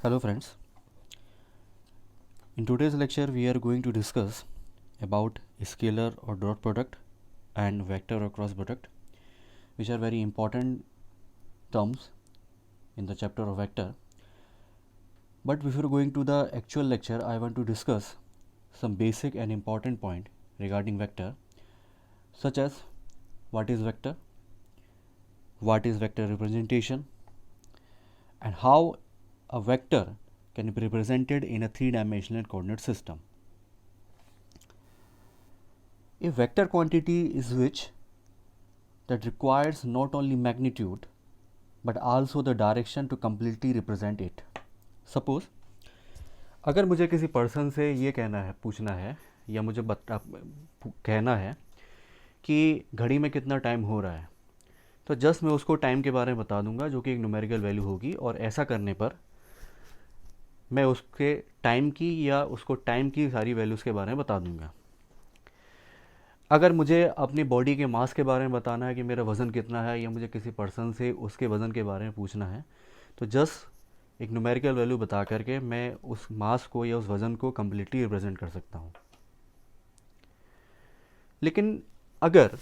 Hello friends, in today's lecture we are going to discuss about scalar or dot product and vector or cross product, which are very important terms in the chapter of vector. But before going to the actual lecture, I want to discuss some basic and important point regarding vector, such as what is vector representation, and how a vector can be represented in a three-dimensional coordinate system. A vector quantity is which that requires not only magnitude but also the direction to completely represent it. Suppose अगर मुझे किसी person से ये पूछना है या मुझे कहना है कि घड़ी में कितना टाइम हो रहा है, तो जस्ट मैं उसको टाइम के बारे में बता दूंगा जो कि एक न्यूमेरिकल वैल्यू होगी, और ऐसा करने पर मैं उसके टाइम की या उसको टाइम की सारी वैल्यूज़ के बारे में बता दूंगा। अगर मुझे अपनी बॉडी के मास के बारे में बताना है कि मेरा वज़न कितना है, या मुझे किसी पर्सन से उसके वज़न के बारे में पूछना है, तो जस्ट एक न्यूमेरिकल वैल्यू बता करके मैं उस मास को या उस वज़न को कम्प्लीटली रिप्रेजेंट कर सकता हूँ। लेकिन अगर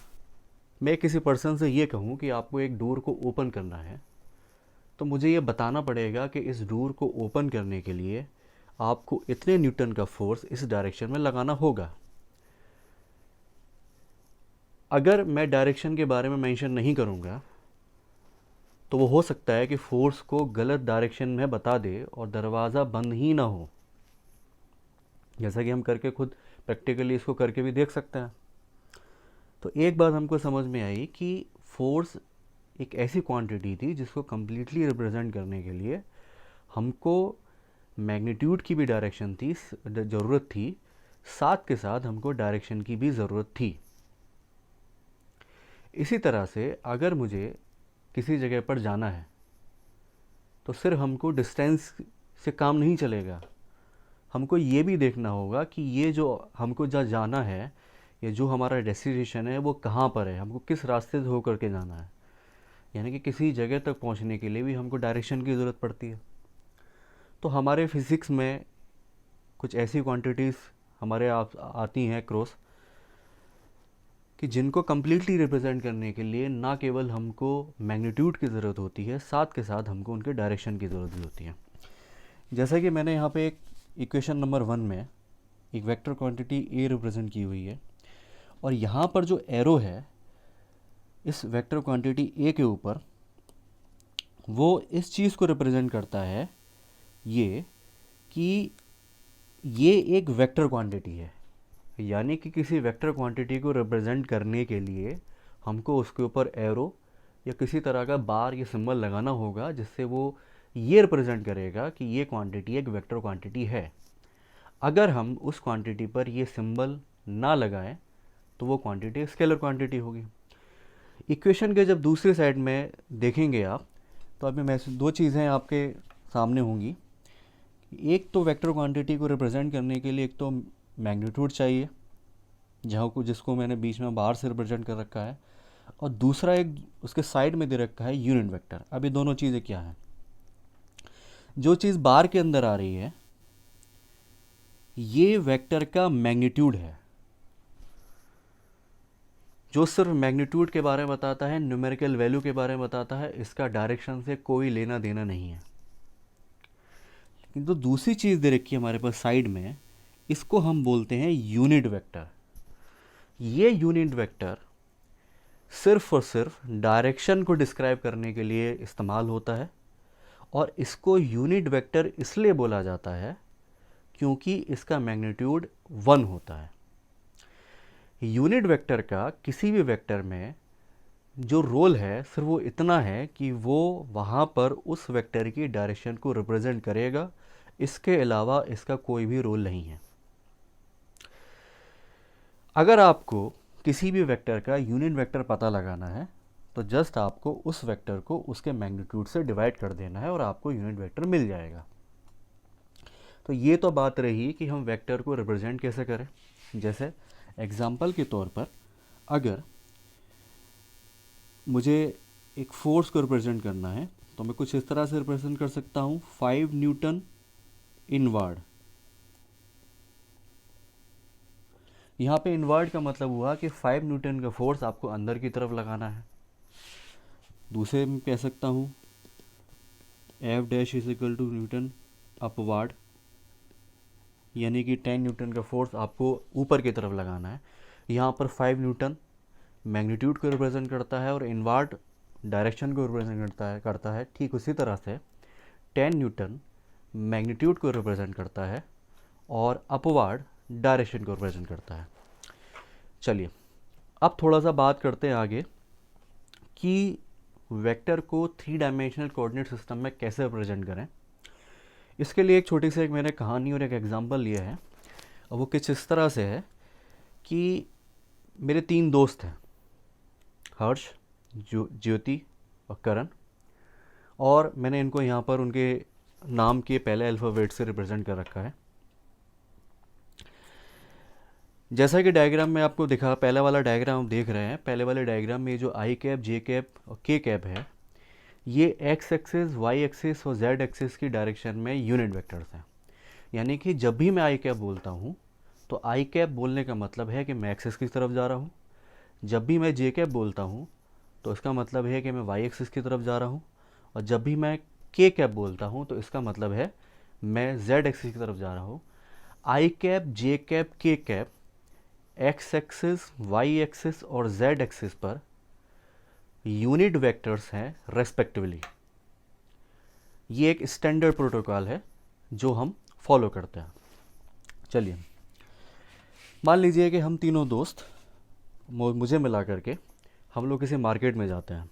मैं किसी पर्सन से ये कहूँ कि आपको एक डोर को ओपन करना है, तो मुझे ये बताना पड़ेगा कि इस डोर को ओपन करने के लिए आपको इतने न्यूटन का फोर्स इस डायरेक्शन में लगाना होगा। अगर मैं डायरेक्शन के बारे में मेंशन नहीं करूँगा तो वो हो सकता है कि फोर्स को गलत डायरेक्शन में बता दे और दरवाज़ा बंद ही ना हो, जैसा कि हम करके खुद प्रैक्टिकली इसको करके भी देख सकते हैं। तो एक बात हमको समझ में आई कि फोर्स एक ऐसी क्वांटिटी थी जिसको कम्प्लीटली रिप्रेजेंट करने के लिए हमको मैग्नीट्यूड की भी डायरेक्शन थी, ज़रूरत थी, साथ के साथ हमको डायरेक्शन की भी ज़रूरत थी। इसी तरह से अगर मुझे किसी जगह पर जाना है तो सिर्फ हमको डिस्टेंस से काम नहीं चलेगा, हमको ये भी देखना होगा कि ये जो हमको जहाँ जाना है, ये जो हमारा डेस्टिनेशन है वो कहाँ पर है, हमको किस रास्ते से होकर के जाना है। यानी कि किसी जगह तक पहुँचने के लिए भी हमको डायरेक्शन की ज़रूरत पड़ती है। तो हमारे फिज़िक्स में कुछ ऐसी क्वांटिटीज़ हमारे आती हैं क्रॉस, कि जिनको कम्प्लीटली रिप्रेजेंट करने के लिए ना केवल हमको मैग्नीट्यूड की ज़रूरत होती है, साथ के साथ हमको उनके डायरेक्शन की ज़रूरत भी होती है। जैसा कि मैंने यहाँ पे एक इक्वेशन नंबर 1 में एक वेक्टर क्वांटिटी ए रिप्रेजेंट की हुई है, और यहाँ पर जो एरो है इस वेक्टर क्वांटिटी ए के ऊपर, वो इस चीज़ को रिप्रेजेंट करता है ये कि ये एक वेक्टर क्वांटिटी है। यानी कि किसी वेक्टर क्वांटिटी को रिप्रेजेंट करने के लिए हमको उसके ऊपर एरो या किसी तरह का बार या सिंबल लगाना होगा, जिससे वो ये रिप्रेजेंट करेगा कि ये क्वांटिटी एक वेक्टर क्वांटिटी है। अगर हम उस क्वांटिटी पर ये सिंबल ना लगाएं तो वो क्वांटिटी स्केलर क्वांटिटी होगी। इक्वेशन के जब दूसरी साइड में देखेंगे आप, तो अभी मैं दो चीज़ें आपके सामने होंगी। एक तो वेक्टर क्वांटिटी को रिप्रेजेंट करने के लिए एक तो मैग्नीट्यूड चाहिए, जहाँ को जिसको मैंने बीच में बाहर से रिप्रेजेंट कर रखा है, और दूसरा एक उसके साइड में दे रखा है यूनिट वेक्टर। अब ये दोनों चीज़ें क्या हैं? जो चीज़ बार के अंदर आ रही है ये वेक्टर का मैग्नीट्यूड है, जो सिर्फ मैग्नीट्यूड के बारे में बताता है, न्यूमेरिकल वैल्यू के बारे में बताता है, इसका डायरेक्शन से कोई लेना देना नहीं है। लेकिन तो दूसरी चीज़ दे रखी है हमारे पास साइड में, इसको हम बोलते हैं यूनिट वेक्टर। ये यूनिट वेक्टर सिर्फ और सिर्फ डायरेक्शन को डिस्क्राइब करने के लिए इस्तेमाल होता है, और इसको यूनिट वेक्टर इसलिए बोला जाता है क्योंकि इसका मैग्नीट्यूड 1 होता है। यूनिट वेक्टर का किसी भी वेक्टर में जो रोल है सिर्फ वो इतना है कि वो वहाँ पर उस वेक्टर की डायरेक्शन को रिप्रेजेंट करेगा, इसके अलावा इसका कोई भी रोल नहीं है। अगर आपको किसी भी वेक्टर का यूनिट वेक्टर पता लगाना है तो जस्ट आपको उस वेक्टर को उसके मैग्नीट्यूड से डिवाइड कर देना है और आपको यूनिट वेक्टर मिल जाएगा। तो ये तो बात रही कि हम वेक्टर को रिप्रेजेंट कैसे करें। जैसे एग्जाम्पल के तौर पर अगर मुझे एक फोर्स को रिप्रेजेंट करना है तो मैं कुछ इस तरह से रिप्रेजेंट कर सकता हूँ 5 न्यूटन इनवर्ड। यहाँ पे इनवर्ड का मतलब हुआ कि 5 न्यूटन का फोर्स आपको अंदर की तरफ लगाना है। दूसरे में कह सकता हूँ F dash is equal to newton upward, यानी कि 10 न्यूटन का फोर्स आपको ऊपर की तरफ लगाना है। यहाँ पर 5 न्यूटन मैग्नीट्यूड को रिप्रेजेंट करता है और इनवर्ड डायरेक्शन को रिप्रेजेंट करता है। ठीक उसी तरह से 10 न्यूटन मैग्नीट्यूड को रिप्रेजेंट करता है और अपवार्ड डायरेक्शन को रिप्रेजेंट करता है। चलिए अब थोड़ा सा बात करते हैं आगे कि वेक्टर को 3 डायमेंशनल कोऑर्डिनेट सिस्टम में कैसे रिप्रेजेंट करें। इसके लिए एक छोटी सी एक मैंने कहानी और एक एग्जांपल लिया है। और वो कुछ इस तरह से है कि मेरे 3 दोस्त हैं, हर्ष, ज्योति और करण, और मैंने इनको यहाँ पर उनके नाम के पहले अल्फ़ाबेट से रिप्रेजेंट कर रखा है। जैसा कि डायग्राम में आपको दिखा, पहले वाला डायग्राम आप देख रहे हैं, पहले वाले डायग्राम में जो आई कैप, जे कैप और के कैप है, ये एक्स एक्सिस, वाई एक्सिस और जेड एक्सिस की डायरेक्शन में यूनिट वेक्टर्स हैं। यानी कि जब भी मैं आई कैप बोलता हूँ तो आई कैप बोलने का मतलब है कि मैं एक्सिस की तरफ जा रहा हूँ। जब भी मैं जे कैप बोलता हूँ तो इसका मतलब है कि मैं वाई एक्सिस की तरफ जा रहा हूँ। और जब भी मैं के कैप बोलता हूँ तो इसका मतलब है मैं जेड एक्सिस की तरफ जा रहा हूँ। I cap, J cap, K cap X axis, Y axis और जेड एक्सिस पर यूनिट वेक्टर्स हैं रेस्पेक्टिवली। ये एक स्टैंडर्ड प्रोटोकॉल है जो हम फॉलो करते हैं। चलिए मान लीजिए कि हम तीनों दोस्त, मुझे मिला करके, हम लोग किसी मार्केट में जाते हैं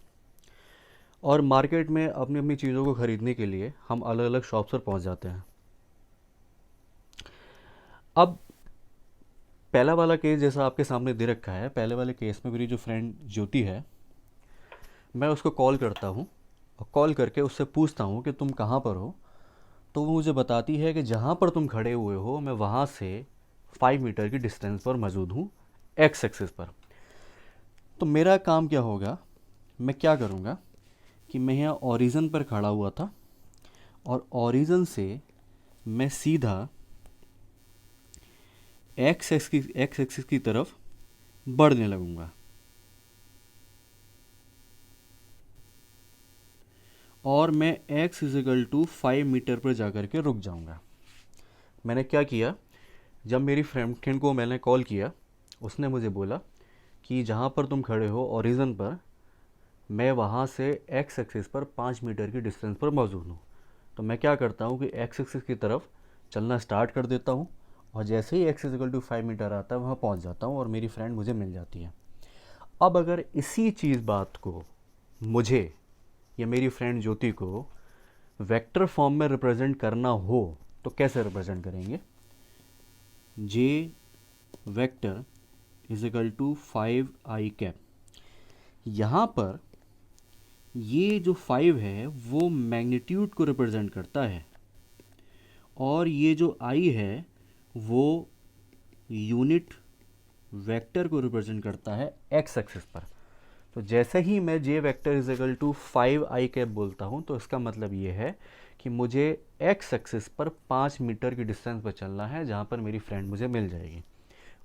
और मार्केट में अपनी अपनी चीज़ों को ख़रीदने के लिए हम अलग अलग शॉप्स पर पहुंच जाते हैं। अब पहला वाला केस जैसा आपके सामने दे रखा है, पहले वाले केस में मेरी जो फ्रेंड ज्योति है, मैं उसको कॉल करता हूँ और कॉल करके उससे पूछता हूँ कि तुम कहाँ पर हो। तो वो मुझे बताती है कि जहाँ पर तुम खड़े हुए हो मैं वहाँ से 5 मीटर की डिस्टेंस पर मौजूद हूँ एक्स एक्सिस पर। तो मेरा काम क्या होगा, मैं क्या करूँगा कि मैं यहाँ ओरिजिन पर खड़ा हुआ था और ओरिजिन से मैं सीधा एक्स एक्सिस की तरफ बढ़ने लगूँगा और मैं x इजिकल टू 5 मीटर पर जाकर के रुक जाऊँगा। मैंने क्या किया, जब मेरी फ्रेंड को मैंने कॉल किया, उसने मुझे बोला कि जहाँ पर तुम खड़े हो ओरिजिन पर, मैं वहाँ से एक्स एक्सिस पर 5 मीटर की डिस्टेंस पर मौजूद हूँ। तो मैं क्या करता हूँ कि एक्स एक्सिस की तरफ चलना स्टार्ट कर देता हूँ और जैसे ही एक्स इजिकल टू 5 मीटर आता है वहाँ पहुँच जाता हूँ और मेरी फ्रेंड मुझे मिल जाती है। अब अगर इसी चीज़ बात को मुझे या मेरी फ्रेंड ज्योति को वेक्टर फॉर्म में रिप्रेजेंट करना हो तो कैसे रिप्रेजेंट करेंगे। J vector is equal to 5 I cap. यहाँ पर ये जो 5 है वो मैग्नीट्यूड को रिप्रेजेंट करता है और ये जो आई है वो यूनिट वेक्टर को रिप्रेजेंट करता है एक्स एक्सिस पर। तो जैसे ही मैं J vector is equal to 5 I cap बोलता हूँ तो इसका मतलब ये है कि मुझे एक्स एक्सिस पर 5 मीटर की डिस्टेंस पर चलना है जहाँ पर मेरी फ्रेंड मुझे मिल जाएगी।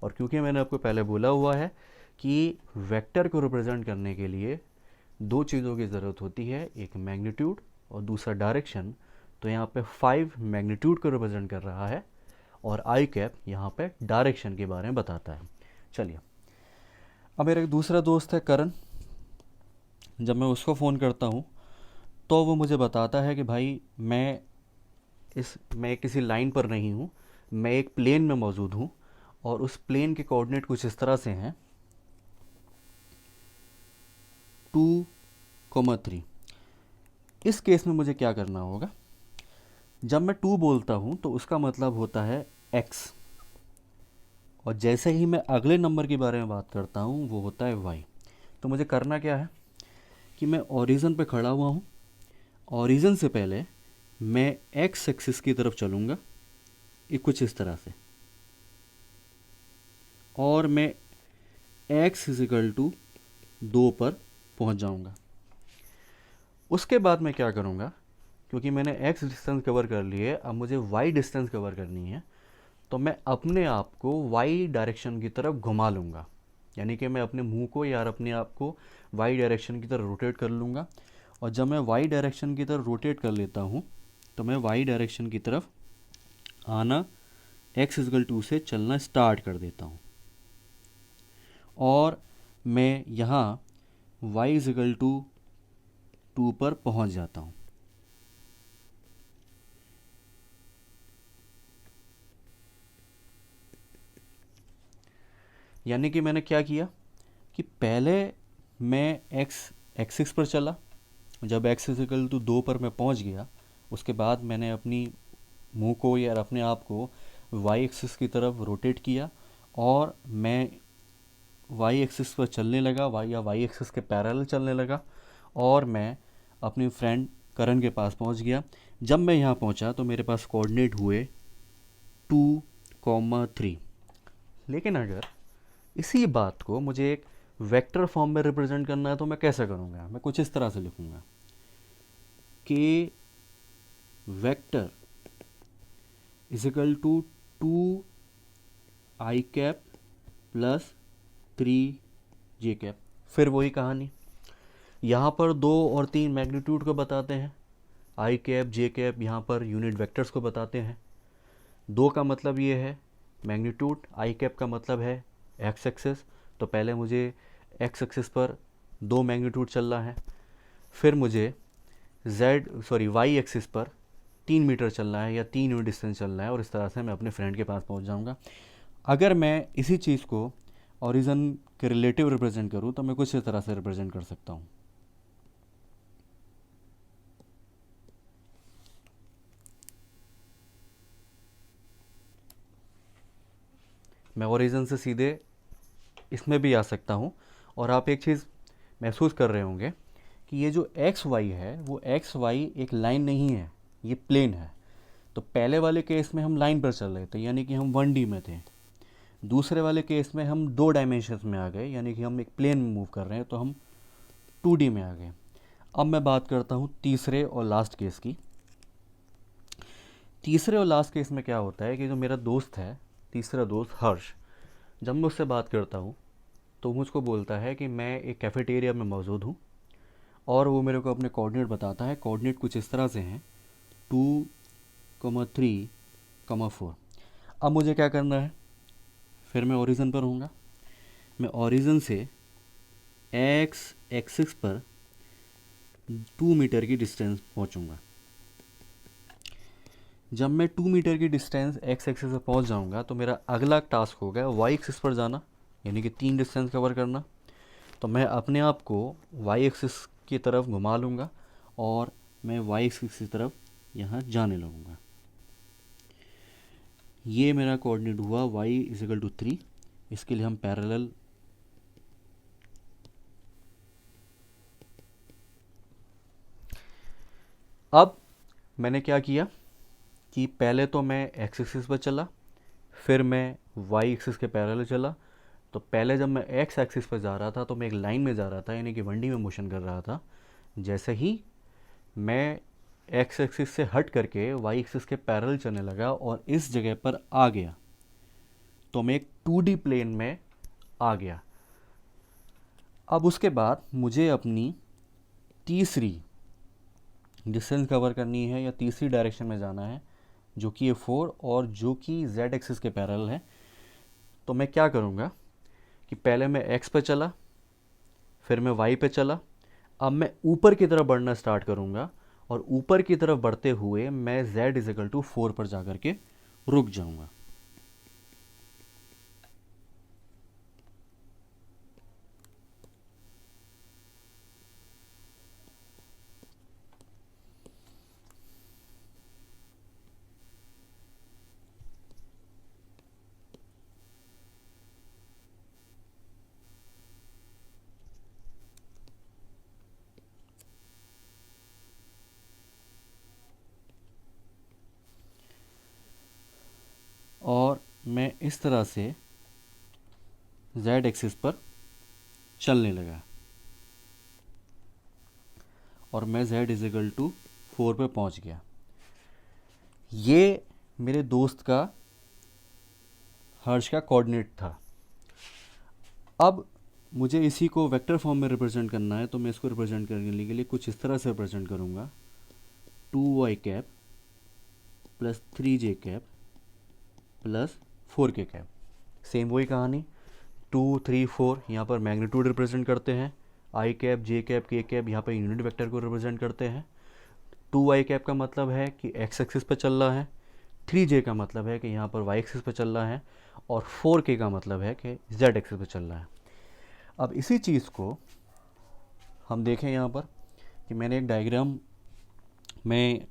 और क्योंकि मैंने आपको पहले बोला हुआ है कि वेक्टर को रिप्रेजेंट करने के लिए 2 चीज़ों की ज़रूरत होती है, एक मैग्नीट्यूड और दूसरा डायरेक्शन। तो यहाँ पे 5 मैग्नीट्यूड को रिप्रेजेंट कर रहा है और आई कैप यहाँ पे डायरेक्शन के बारे में बताता है। चलिए अब मेरा एक दूसरा दोस्त है करण, जब मैं उसको फ़ोन करता हूँ तो वो मुझे बताता है कि भाई मैं किसी लाइन पर नहीं हूँ, मैं एक प्लेन में मौजूद हूँ और उस प्लेन के कोऑर्डिनेट कुछ इस तरह से हैं 2,3। इस केस में मुझे क्या करना होगा, जब मैं 2 बोलता हूँ तो उसका मतलब होता है x और जैसे ही मैं अगले नंबर के बारे में बात करता हूँ वो होता है y। तो मुझे करना क्या है कि मैं ओरिजिन पे खड़ा हुआ हूँ, ओरिजिन से पहले मैं एक्स एक्सिस की तरफ चलूँगा कुछ इस तरह से और मैं x इजिकल टू 2 पर पहुँच जाऊँगा। उसके बाद मैं क्या करूँगा क्योंकि मैंने एक्स डिस्टेंस कवर कर ली है, अब मुझे वाई डिस्टेंस कवर करनी है, तो मैं अपने आप को वाई डायरेक्शन की तरफ घुमा लूँगा। यानी कि मैं अपने मुंह को या अपने आप को वाई डायरेक्शन की तरफ रोटेट कर लूँगा। और जब मैं वाई डायरेक्शन की तरफ रोटेट कर लेता हूँ तो मैं वाई डायरेक्शन की तरफ आना एक्स इजकल टू से चलना स्टार्ट कर देता हूँ, और मैं यहाँ वाई इजकल टू 2 पर पहुँच जाता हूँ। यानी कि मैंने क्या किया कि पहले मैं एक्स एक्सिस पर चला, जब एक्स इक्वल टू 2 पर मैं पहुंच गया, उसके बाद मैंने अपनी मुंह को या अपने आप को वाई एक्सिस की तरफ रोटेट किया, और मैं वाई एक्सिस पर चलने लगा, वाई एक्सिस के पैरेलल चलने लगा, और मैं अपनी फ्रेंड करण के पास पहुंच गया। जब मैं यहाँ पहुंचा तो मेरे पास कोऑर्डिनेट हुए 2,3। लेकिन अगर इसी बात को मुझे एक वेक्टर फॉर्म में रिप्रेजेंट करना है तो मैं कैसे करूँगा? मैं कुछ इस तरह से लिखूँगा कि vector is equal to 2i cap plus 3j cap. फिर वही कहानी, यहाँ पर 2 और 3 मैग्नीट्यूड को बताते हैं, i कैप j कैप यहाँ पर यूनिट वेक्टर्स को बताते हैं। 2 का मतलब ये है मैग्नीट्यूड, i कैप का मतलब है एक्स एक्सिस, तो पहले मुझे एक्स एक्सिस पर 2 मैग्नीट्यूड चल रहा है, फिर मुझे वाई एक्सिस पर 3 मीटर चलना है या 3 यूनिट डिस्टेंस चलना है, और इस तरह से मैं अपने फ्रेंड के पास पहुंच जाऊंगा। अगर मैं इसी चीज़ को ओरिजिन के रिलेटिव रिप्रेजेंट करूं तो मैं कुछ इस तरह से रिप्रेजेंट कर सकता हूं। मैं ओरिजिन से सीधे इसमें भी आ सकता हूं, और आप एक चीज़ महसूस कर रहे होंगे कि ये जो एक्स वाई है वो एक्स वाई एक लाइन नहीं है, ये प्लेन है। तो पहले वाले केस में हम लाइन पर चल रहे थे, यानी कि हम 1D में थे। दूसरे वाले केस में हम 2 डायमेंशंस में आ गए, यानी कि हम एक प्लेन में मूव कर रहे हैं, तो हम 2D में आ गए। अब मैं बात करता हूँ तीसरे और लास्ट केस की। तीसरे और लास्ट केस में क्या होता है कि जो मेरा दोस्त है, तीसरा दोस्त हर्ष, जब मैं उससे बात करता हूँ तो मुझको बोलता है कि मैं एक कैफेटेरिया में मौजूद हूँ, और वो मेरे को अपने कोऑर्डिनेट बताता है। कोऑर्डिनेट कुछ इस तरह से हैं 2,3,4। अब मुझे क्या करना है? फिर मैं ओरिजिन पर हूँगा, मैं ओरिजिन से एक्स एक्सिस पर 2 मीटर की डिस्टेंस पहुँचूँगा। जब मैं 2 मीटर की डिस्टेंस एक्स एक्सिस पर पहुँच जाऊँगा तो मेरा अगला टास्क होगा वाई एक्सिस पर जाना, यानी कि 3 डिस्टेंस कवर करना। तो मैं अपने आप को वाई एक्सिस की तरफ घुमा लूँगा, और मैं वाई एक्सिस की तरफ यहाँ जाने लगूँगा। ये मेरा कोऑर्डिनेट हुआ y इजिकल टू 3। इसके लिए हम पैरेलल अब मैंने क्या किया कि पहले तो मैं एक्स एक्सिस पर चला, फिर मैं वाई एक्सिस के पैरेलल चला। तो पहले जब मैं एक्स एक्सिस पर जा रहा था तो मैं एक लाइन में जा रहा था, यानी कि 1D में मोशन कर रहा था। जैसे ही मैं एक्स एक्सिस से हट करके वाई एक्सिस के पैरेलल चलने लगा और इस जगह पर आ गया, तो मैं एक 2D प्लेन में आ गया। अब उसके बाद मुझे अपनी तीसरी डिस्टेंस कवर करनी है या तीसरी डायरेक्शन में जाना है, जो कि A4 और जो कि Z एक्सिस के पैरेलल है। तो मैं क्या करूँगा कि पहले मैं X पे चला, फिर मैं Y पे चला। अब मैं ऊपर की तरफ बढ़ना स्टार्ट करूँगा, और ऊपर की तरफ बढ़ते हुए मैं Z इजिकल टू 4 पर जा कर के रुक जाऊँगा। और मैं इस तरह से Z एक्सिस पर चलने लगा, और मैं Z इजिकल टू 4 पे पहुंच गया। ये मेरे दोस्त का, हर्ष का कोऑर्डिनेट था। अब मुझे इसी को वेक्टर फॉर्म में रिप्रेजेंट करना है, तो मैं इसको रिप्रेजेंट करने के लिए कुछ इस तरह से रिप्रेजेंट करूँगा, 2y cap plus 3j cap plus 4k cap. Same वही कहानी, 2 3 4 यहाँ पर मैग्नीट्यूड रिप्रेजेंट करते हैं, आई cap J cap K cap यहाँ पर यूनिट वेक्टर को रिप्रेजेंट करते हैं। 2y कैप का मतलब है कि x एक्सिस पर चल रहा है, 3j का मतलब है कि यहाँ पर y एक्सिस पर चल रहा है, और 4k का मतलब है कि z एक्सिस पर चल रहा है। अब इसी चीज़ को हम देखें यहाँ पर कि मैंने एक डायग्राम में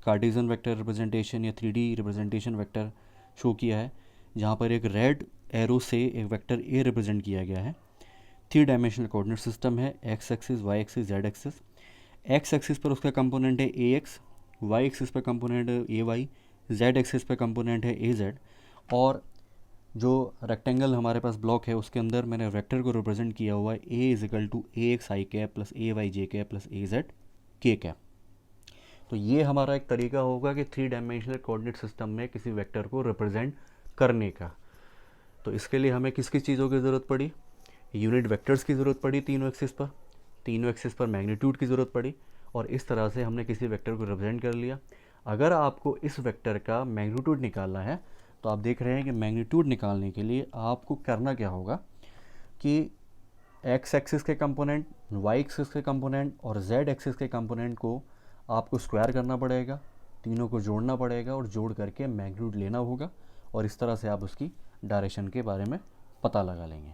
कार्टेशियन वेक्टर रिप्रेजेंटेशन या 3D रिप्रेजेंटेशन वेक्टर शो किया है, जहाँ पर एक रेड एरो से एक वेक्टर ए रिप्रेजेंट किया गया है। 3 डायमेंशनल कोऑर्डिनेट सिस्टम है, X axis, Y axis, Z axis. X axis पर उसका कंपोनेंट है ए एक्स, वाई एक्सिस पर कंपोनेंट है ए वाई, जेड एक्सिस पर कंपोनेंट है ए जेड। और जो रेक्टेंगल हमारे पास ब्लॉक है उसके अंदर मैंने वेक्टर को रिप्रेजेंट किया हुआ है A is equal to A X I cap plus A Y J cap plus A Z K cap. तो ये हमारा एक तरीका होगा कि 3 डायमेंशनल कोऑर्डिनेट सिस्टम में किसी वेक्टर को रिप्रेजेंट करने का। तो इसके लिए हमें किस किस चीज़ों की ज़रूरत पड़ी? यूनिट वेक्टर्स की ज़रूरत पड़ी तीनों एक्सिस पर मैग्नीट्यूड की ज़रूरत पड़ी, और इस तरह से हमने किसी वेक्टर को रिप्रेजेंट कर लिया। अगर आपको इस वेक्टर का मैग्नीट्यूड निकालना है तो आप देख रहे हैं कि मैग्नीट्यूड निकालने के लिए आपको करना क्या होगा कि एक्स एक्सिस के कंपोनेंट, वाई एक्सिस के कंपोनेंट और जेड एक्सिस के कंपोनेंट को आपको स्क्वायर करना पड़ेगा, तीनों को जोड़ना पड़ेगा और जोड़ करके मैग्नीट्यूड लेना होगा, और इस तरह से आप उसकी डायरेक्शन के बारे में पता लगा लेंगे।